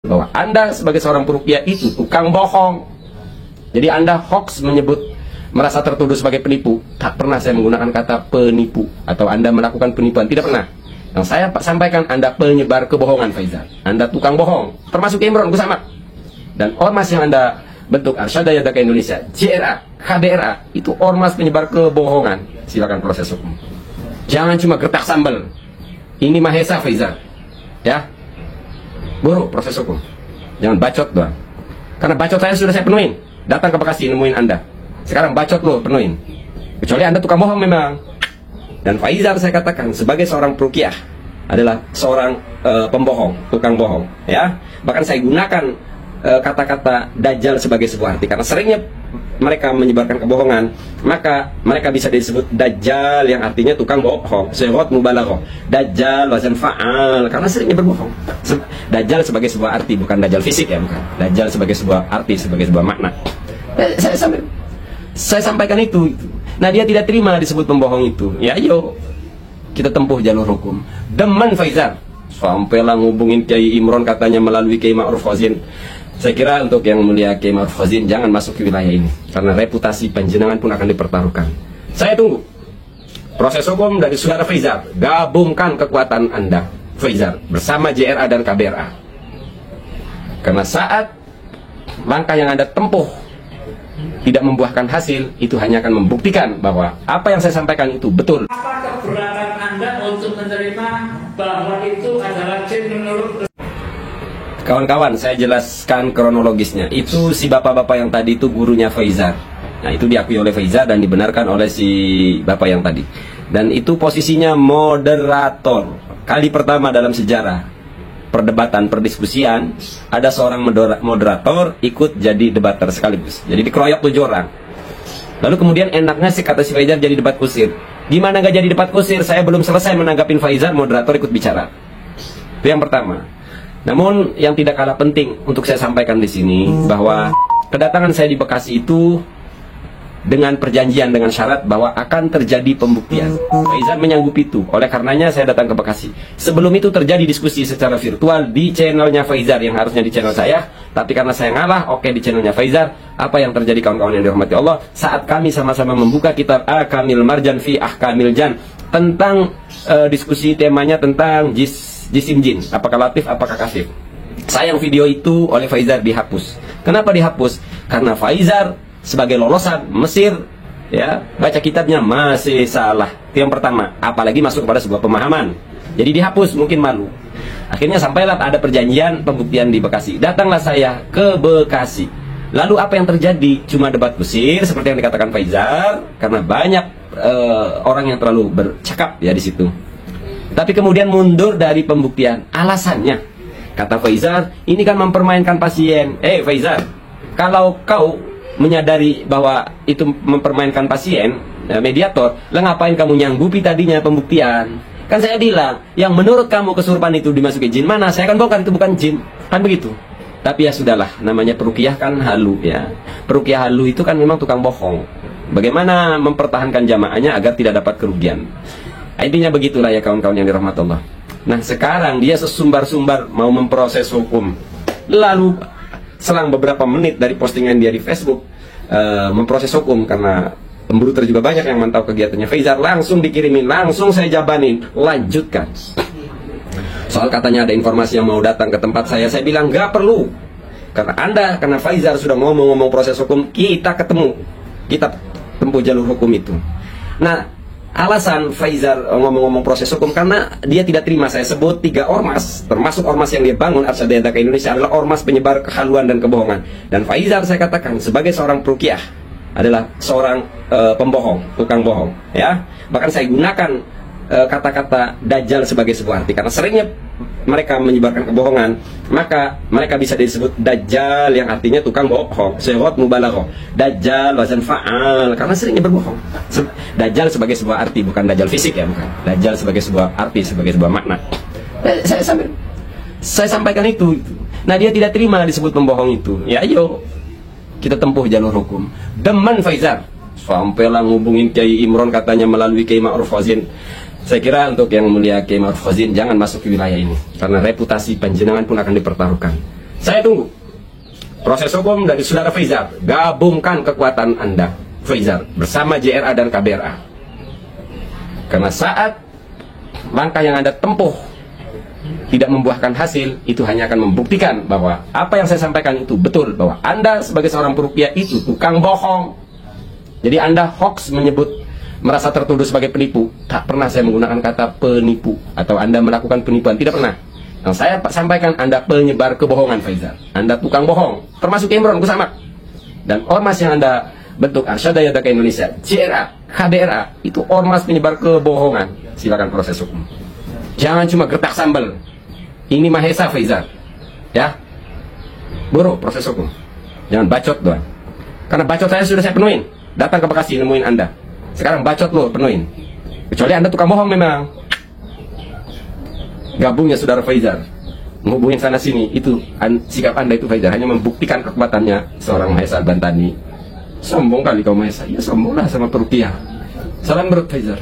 bahwa Anda sebagai seorang peruqyah itu tukang bohong. Jadi Anda hoax menyebut merasa tertuduh sebagai penipu. Tak pernah saya menggunakan kata penipu atau Anda melakukan penipuan, tidak pernah. Yang saya sampaikan, Anda penyebar kebohongan, Faizal. Anda tukang bohong, termasuk Imron Gus Ahmad. Dan ormas yang Anda bentuk, Arsyada Yadaka Indonesia, JRA, KBRA, itu ormas penyebar kebohongan. Silakan proses hukum. Jangan cuma gertak sambal. Ini Mahesa, Faizal. Ya, buruk proses hukum. Jangan bacot doang. Karena bacot sudah saya penuhin. Datang ke Bekasi nemuin Anda. Sekarang bacot lo penuhin. Kecuali Anda tukang bohong memang. Dan Faizal saya katakan sebagai seorang peruqyah adalah seorang pembohong, tukang bohong. Ya, bahkan saya gunakan kata-kata dajjal sebagai sebuah arti karena seringnya mereka menyebarkan kebohongan, maka mereka bisa disebut dajjal yang artinya tukang bohong. Sehot mubalaghah. Dajjal wazan fa'al karena seringnya berbohong. Dajjal sebagai sebuah arti, bukan dajjal fisik ya, bukan. Dajjal sebagai sebuah arti, sebagai sebuah makna. Saya sampaikan itu. Nah, dia tidak terima disebut pembohong itu. Ya, ayo kita tempuh jalur hukum. Demen Faizal sampailah ngubungin Kiai Imron katanya melalui Kiai Ma'ruf Khazin. Saya kira untuk yang mulia Kiai Ma'ruf Khazin jangan masuk ke wilayah ini karena reputasi panjenengan pun akan dipertaruhkan. Saya tunggu proses hukum dari saudara Faizal. Gabungkan kekuatan Anda Faizal bersama JRA dan KBRA. Karena saat langkah yang Anda tempuh tidak membuahkan hasil, itu hanya akan membuktikan bahwa apa yang saya sampaikan itu betul. Apa keberatan Anda untuk menerima bahwa itu adalah jin menurut? Kawan-kawan, saya jelaskan kronologisnya. Itu si bapak-bapak yang tadi itu gurunya Faizal. Nah, itu diakui oleh Faizal dan dibenarkan oleh si bapak yang tadi. Dan itu posisinya moderator. Kali pertama dalam sejarah perdebatan, perdiskusian, ada seorang moderator ikut jadi debater sekaligus. Jadi dikeroyok 7 orang. Lalu kemudian enaknya si kata si Faizal jadi debat kusir. Gimana gak jadi debat kusir? Saya belum selesai menanggapin Faizal, moderator ikut bicara. Itu yang pertama. Namun yang tidak kalah penting untuk saya sampaikan di sini bahwa kedatangan saya di Bekasi itu dengan perjanjian, dengan syarat bahwa akan terjadi pembuktian. Faizal menyanggupi itu. Oleh karenanya saya datang ke Bekasi. Sebelum itu terjadi diskusi secara virtual di channelnya Faizal yang harusnya di channel saya. Tapi karena saya ngalah, oke di channelnya Faizal. Apa yang terjadi kawan-kawan yang dirahmati Allah? Saat kami sama-sama membuka kitab Akamil Marjan fi Ahkamil Jan tentang diskusi temanya tentang jisim jin. Apakah latif, apakah kasif? Sayang video itu oleh Faizal dihapus. Kenapa dihapus? Karena Faizal sebagai lolosan Mesir, ya, baca kitabnya masih salah. Itu yang pertama. Apalagi masuk kepada sebuah pemahaman. Jadi dihapus, mungkin malu. Akhirnya sampailah ada perjanjian pembuktian di Bekasi. Datanglah saya ke Bekasi. Lalu apa yang terjadi? Cuma debat kusir seperti yang dikatakan Faizal, karena banyak orang yang terlalu bercakap ya di situ. Tapi kemudian mundur dari pembuktian. Alasannya, kata Faizal, ini kan mempermainkan pasien. Faizal, kalau kau menyadari bahwa itu mempermainkan pasien, mediator, lah ngapain kamu nyanggupi tadinya pembuktian? Kan saya bilang, yang menurut kamu kesurupan itu dimasuki jin, mana? Saya kan bongkar itu bukan jin, kan begitu. Tapi ya sudahlah, namanya peruqyah kan halu ya. Peruqyah halu itu kan memang tukang bohong. Bagaimana mempertahankan jamaahnya agar tidak dapat kerugian? Intinya begitulah ya kawan-kawan yang dirahmati Allah. Nah sekarang dia sesumbar-sumbar mau memproses hukum. Lalu selang beberapa menit dari postingan dia di Facebook memproses hukum karena pemburu juga banyak yang mantau kegiatannya Faizal, langsung dikirimin, langsung saya jabanin, lanjutkan. Soal katanya ada informasi yang mau datang ke tempat saya bilang gak perlu. Karena Faizal sudah ngomong proses hukum, kita ketemu, kita tempuh jalur hukum itu. Nah, alasan Faizal ngomong proses hukum karena dia tidak terima saya sebut 3 ormas, termasuk ormas yang dia bangun Arsyada Yadaka Indonesia adalah ormas penyebar kehaluan dan kebohongan. Dan Faizal saya katakan sebagai seorang peruqyah adalah seorang pembohong, tukang bohong, ya. Bahkan saya gunakan kata-kata dajjal sebagai sebuah arti karena seringnya mereka menyebarkan kebohongan, maka mereka bisa disebut dajjal yang artinya tukang bohong. Sehot mubalaghah. Dajjal wazan fa'al karena seringnya berbohong. Dajjal sebagai sebuah arti, bukan dajjal fisik ya, bukan. Dajjal sebagai sebuah arti, sebagai sebuah makna. Saya sampaikan itu. Nah, dia tidak terima disebut pembohong itu. Ya, ayo kita tempuh jalur hukum. Demen Faizal sampailah ngubungin Kiai Imron katanya melalui Kiai Ma'ruf Khazin. Saya kira untuk yang mulia Kiai Ma'ruf Khazin jangan masuk ke wilayah ini karena reputasi panjenengan pun akan dipertaruhkan. Saya tunggu proses hukum dari saudara Faizar. Gabungkan kekuatan Anda, Faizar, bersama JRA dan KBRA. Karena saat langkah yang Anda tempuh tidak membuahkan hasil, itu hanya akan membuktikan bahwa apa yang saya sampaikan itu betul, bahwa Anda sebagai seorang perupiah itu tukang bohong. Jadi Anda hoax menyebut merasa tertuduh sebagai penipu. Tak pernah saya menggunakan kata penipu atau Anda melakukan penipuan, tidak pernah. Yang saya sampaikan, Anda penyebar kebohongan, Faizar. Anda tukang bohong, termasuk Imron Kusamak. Dan ormas yang Anda bentuk, Arsyada Yadaka Indonesia, JRA, KBRA, itu ormas penyebar kebohongan. Silakan proses hukum. Jangan cuma gertak sambal. Ini Mahesa, Faizar. Ya, buruk proses hukum. Jangan bacot doang. Karena bacot sudah saya penuhin. Datang ke Bekasi nemuin Anda. Sekarang bacot lo penuhin. Kecuali Anda tukang bohong memang. Gabungnya saudara Faizar, menghubungin sana sini, itu sikap Anda itu, Faizar, hanya membuktikan kekuatannya seorang Mahesa Bantani. Sombong kali kau Mahesa. Ya sombonglah sama perupiah. Salam berut, Faizar.